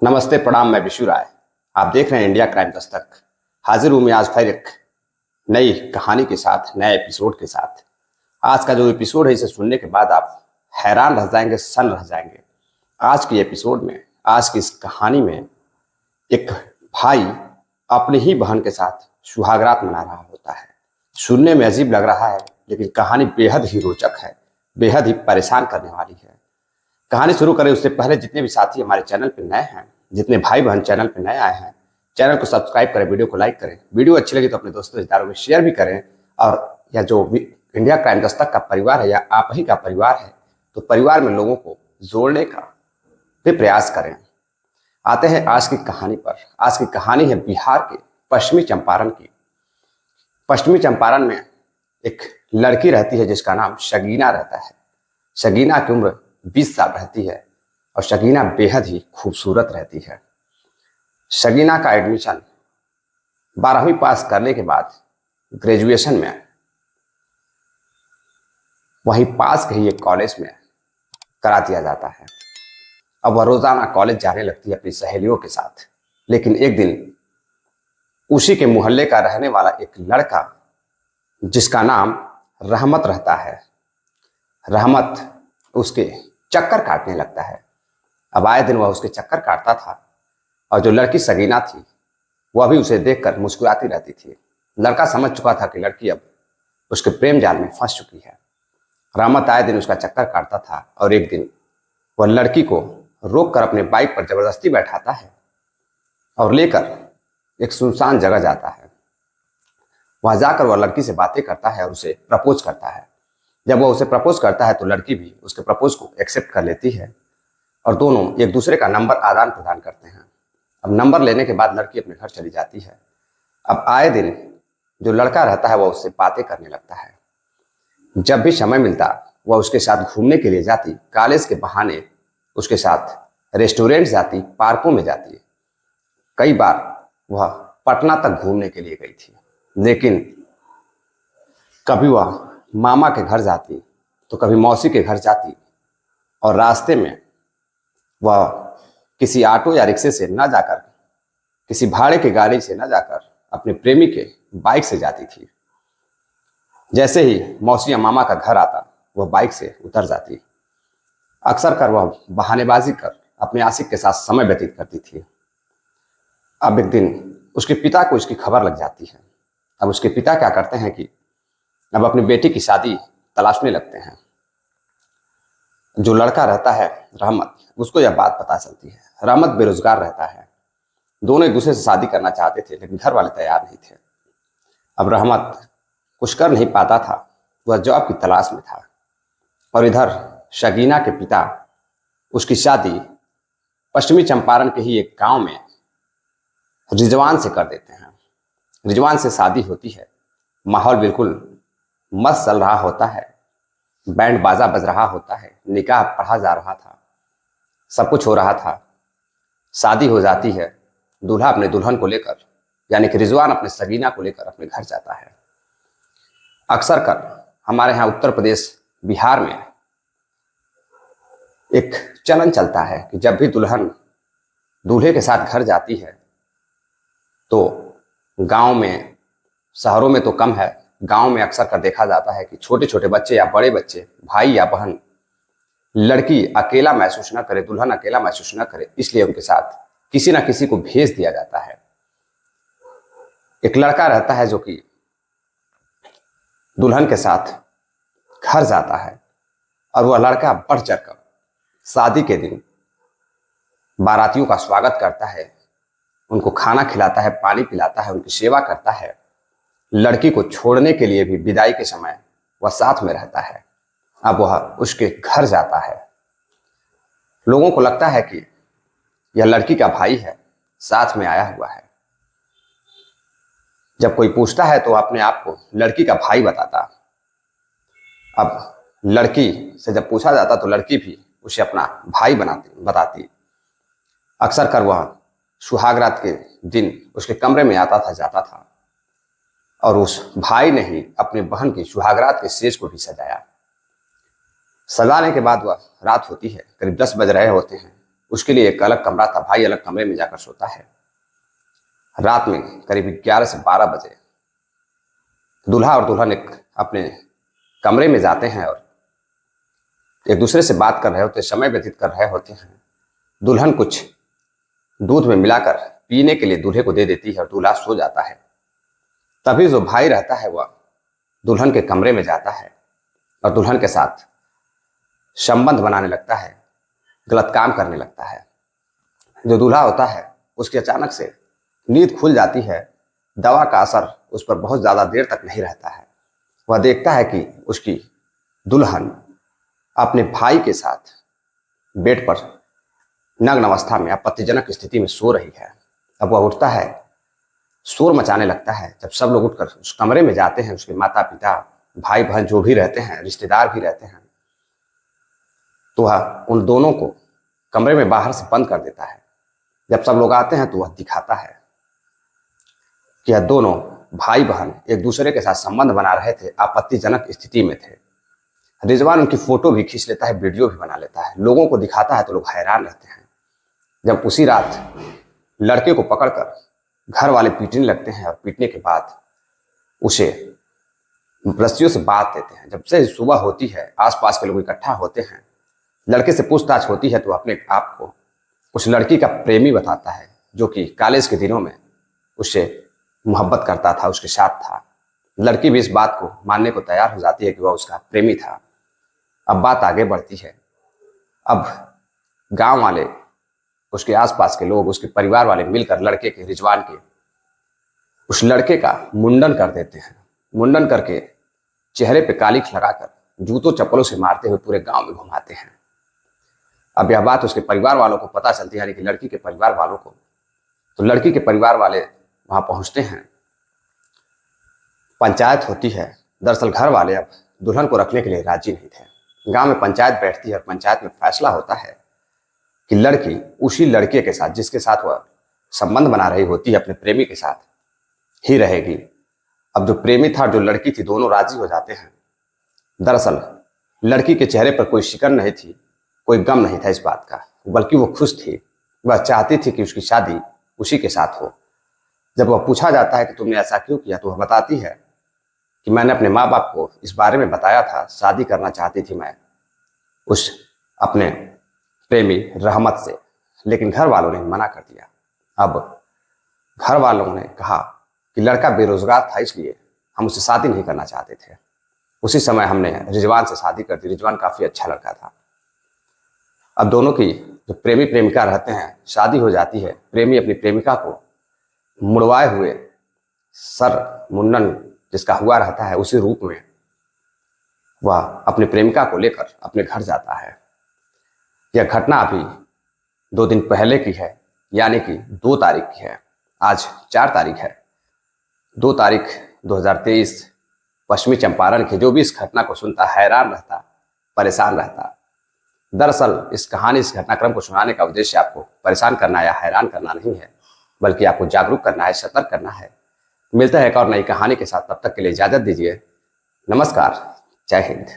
नमस्ते प्रणाम, मैं विशु राय। आप देख रहे हैं इंडिया क्राइम दस्तक। हाजिर हूं मैं आज फिर एक नई कहानी के साथ, नए एपिसोड के साथ। आज का जो एपिसोड है, इसे सुनने के बाद आप हैरान रह जाएंगे, सन रह जाएंगे। आज की एपिसोड में, आज की इस कहानी में एक भाई अपनी ही बहन के साथ सुहागरात मना रहा होता है। सुनने में अजीब लग रहा है, लेकिन कहानी बेहद ही रोचक है, बेहद ही परेशान करने वाली है। कहानी शुरू करें उससे पहले जितने भी साथी हमारे चैनल पर नए हैं, जितने भाई बहन चैनल पर नए आए हैं, चैनल को सब्सक्राइब करें, वीडियो को लाइक करें। वीडियो अच्छी लगी तो अपने दोस्तों रिश्तेदारों में शेयर भी करें। और यह जो इंडिया क्राइम दस्तक का परिवार है, या आप ही का परिवार है, तो परिवार में लोगों को जोड़ने का भी प्रयास करें। आते हैं आज की कहानी पर। आज की कहानी है बिहार के पश्चिमी चंपारण की। पश्चिमी चंपारण में एक लड़की रहती है जिसका नाम शगीना रहता है। शगीना की उम्र 20 साल रहती है और शगीना बेहद ही खूबसूरत रहती है। शगीना का एडमिशन 12वीं पास करने के बाद ग्रेजुएशन में वहीं पास के ही एक कॉलेज में करा दिया जाता है। अब वह रोजाना कॉलेज जाने लगती है अपनी सहेलियों के साथ। लेकिन एक दिन उसी के मोहल्ले का रहने वाला एक लड़का, जिसका नाम रहमत रहता है, रहमत उसके चक्कर काटने लगता है। अब आए दिन वह उसके चक्कर काटता था और जो लड़की सगीना थी वह भी उसे देखकर मुस्कुराती रहती थी। लड़का समझ चुका था कि लड़की अब उसके प्रेम जाल में फंस चुकी है। रहमत आए दिन उसका चक्कर काटता था और एक दिन वह लड़की को रोक कर अपने बाइक पर जबरदस्ती बैठाता है और लेकर एक सुनसान जगह जाता है। वहां जाकर वह लड़की से बातें करता है और उसे प्रपोज करता है। जब वह उसे प्रपोज करता है तो लड़की भी उसके प्रपोज को एक्सेप्ट कर लेती है और दोनों एक दूसरे का नंबर आदान प्रदान करते हैं। अब नंबर लेने के बाद लड़की अपने घर चली जाती है। अब आए दिन जो लड़का रहता है वह उससे बातें करने लगता है। जब भी समय मिलता वह उसके साथ घूमने के लिए जाती। कॉलेज के बहाने उसके साथ रेस्टोरेंट जाती, पार्कों में जाती। कई बार वह पटना तक घूमने के लिए गई थी। लेकिन कभी वह मामा के घर जाती तो कभी मौसी के घर जाती और रास्ते में वह किसी ऑटो या रिक्शे से न जाकर, किसी भाड़े की गाड़ी से न जाकर अपने प्रेमी के बाइक से जाती थी। जैसे ही मौसी या मामा का घर आता वह बाइक से उतर जाती। अक्सर कर वह बहानेबाजी कर अपने आशिक के साथ समय व्यतीत करती थी। अब एक दिन उसके पिता को इसकी खबर लग जाती है। अब उसके पिता क्या करते हैं कि अब अपनी बेटी की शादी तलाशने लगते हैं। जो लड़का रहता है रहमत, उसको यह बात पता चलती है। रहमत बेरोजगार रहता है। दोनों एक दूसरे से शादी करना चाहते थे लेकिन घर वाले तैयार नहीं थे। अब रहमत कुछ कर नहीं पाता था, वह जॉब की तलाश में था। और इधर शगीना के पिता उसकी शादी पश्चिमी चंपारण के ही एक गांव में रिजवान से कर देते हैं। रिजवान से शादी होती है। माहौल बिल्कुल मस्त चल रहा होता है, बैंड बाजा बज रहा होता है, निकाह पढ़ा जा रहा था, सब कुछ हो रहा था। शादी हो जाती है। दूल्हा अपने दुल्हन को लेकर, यानी कि रिजवान अपने सगीना को लेकर अपने घर जाता है। अक्सर कर हमारे यहाँ उत्तर प्रदेश, बिहार में एक चलन चलता है कि जब भी दुल्हन दूल्हे के साथ घर जाती है तो गांव में, शहरों में तो कम है, गांव में अक्सर कर देखा जाता है कि छोटे छोटे बच्चे या बड़े बच्चे, भाई या बहन, लड़की अकेला महसूस न करे, दुल्हन अकेला महसूस न करे, इसलिए उनके साथ किसी ना किसी को भेज दिया जाता है। एक लड़का रहता है जो कि दुल्हन के साथ घर जाता है और वह लड़का बढ़ चढ़कर शादी के दिन बारातियों का स्वागत करता है, उनको खाना खिलाता है, पानी पिलाता है, उनकी सेवा करता है। लड़की को छोड़ने के लिए भी विदाई के समय वह साथ में रहता है। अब वह उसके घर जाता है। लोगों को लगता है कि यह लड़की का भाई है, साथ में आया हुआ है। जब कोई पूछता है तो अपने आप को लड़की का भाई बताता। अब लड़की से जब पूछा जाता तो लड़की भी उसे अपना भाई बताती। अक्सर कर वह सुहागरात के दिन उसके कमरे में आता था, जाता था और उस भाई ने ही अपने बहन की सुहागरात के सेज को भी सजाया। सजाने के बाद वह रात होती है, करीब 10 बज रहे होते हैं। उसके लिए एक अलग कमरा था, भाई अलग कमरे में जाकर सोता है। रात में करीब 11 से 12 बजे दूल्हा और दुल्हन एक अपने कमरे में जाते हैं और एक दूसरे से बात कर रहे होते, समय व्यतीत कर रहे होते हैं। दुल्हन कुछ दूध में मिलाकर पीने के लिए दूल्हे को दे देती है और दूल्हा सो जाता है। तभी जो भाई रहता है वह दुल्हन के कमरे में जाता है और दुल्हन के साथ संबंध बनाने लगता है, गलत काम करने लगता है। जो दूल्हा होता है उसकी अचानक से नींद खुल जाती है। दवा का असर उस पर बहुत ज़्यादा देर तक नहीं रहता है। वह देखता है कि उसकी दुल्हन अपने भाई के साथ बेड पर नग्न अवस्था में आपत्तिजनक स्थिति में सो रही है। अब वह उठता है, शोर मचाने लगता है। जब सब लोग उठकर उस कमरे में जाते हैं, उसके माता पिता, भाई बहन जो भी रहते हैं, रिश्तेदार भी रहते हैं, तो वह उन दोनों को कमरे में बाहर से बंद कर देता है। जब सब लोग आते हैं तो वह दिखाता है कि यह दोनों भाई बहन एक दूसरे के साथ संबंध बना रहे थे, आपत्तिजनक स्थिति में थे। रिजवान उनकी फोटो भी खींच लेता है, वीडियो भी बना लेता है, लोगों को दिखाता है तो लोग हैरान रहते हैं। जब उसी रात लड़के को पकड़कर घर वाले पीटने लगते हैं और पीटने के बाद उसे रस्सियों से बांध देते हैं। जब से सुबह होती है, आसपास के लोग इकट्ठा होते हैं, लड़के से पूछताछ होती है तो अपने आप को उस लड़की का प्रेमी बताता है, जो कि कॉलेज के दिनों में उससे मोहब्बत करता था, उसके साथ था। लड़की भी इस बात को मानने को तैयार हो जाती है कि वह उसका प्रेमी था। अब बात आगे बढ़ती है। अब गांव वाले, उसके आसपास के लोग, उसके परिवार वाले मिलकर लड़के के, रिजवान के, उस लड़के का मुंडन कर देते हैं। मुंडन करके चेहरे पे कालिख लगाकर जूतों चप्पलों से मारते हुए पूरे गांव में घुमाते हैं। अब यह बात उसके परिवार वालों को पता चलती है, यानी कि लड़की के परिवार वालों को। तो लड़की के परिवार वाले वहां पहुंचते हैं, पंचायत होती है। दरअसल घर वाले अब दुल्हन को रखने के लिए राजी नहीं थे। गांव में पंचायत बैठती है और पंचायत में फैसला होता है कि लड़की उसी लड़के के साथ, जिसके साथ वह संबंध बना रही होती है, अपने प्रेमी के साथ ही रहेगी। अब जो प्रेमी था, जो लड़की थी, दोनों राजी हो जाते हैं। दरअसल लड़की के चेहरे पर कोई शिकन नहीं थी, कोई गम नहीं था इस बात का, बल्कि वो खुश थी। वह चाहती थी कि उसकी शादी उसी के साथ हो। जब वह पूछा जाता है कि तुमने ऐसा क्यों किया, तो वह बताती है कि मैंने अपने माँ बाप को इस बारे में बताया था, शादी करना चाहती थी मैं उस अपने प्रेमी रहमत से, लेकिन घर वालों ने मना कर दिया। अब घर वालों ने कहा कि लड़का बेरोजगार था, इसलिए हम उससे शादी नहीं करना चाहते थे। उसी समय हमने रिजवान से शादी कर दी। रिजवान काफ़ी अच्छा लड़का था। अब दोनों की जो प्रेमी प्रेमिका रहते हैं, शादी हो जाती है। प्रेमी अपनी प्रेमिका को मुड़वाए हुए सर मुंडन जिसका हुआ रहता है, उसी रूप में वह अपनी प्रेमिका को लेकर अपने घर जाता है। यह घटना अभी 2 दिन पहले की है, यानी कि 2 तारीख की है। आज 4 तारीख है। 2 तारीख 2023 पश्चिमी चंपारण की। जो भी इस घटना को सुनता हैरान रहता, परेशान रहता। दरअसल इस कहानी, इस घटनाक्रम को सुनाने का उद्देश्य आपको परेशान करना या हैरान करना नहीं है, बल्कि आपको जागरूक करना है, सतर्क करना है। मिलता है एक और नई कहानी के साथ, तब तक के लिए इजाजत दीजिए। नमस्कार, जय हिंद।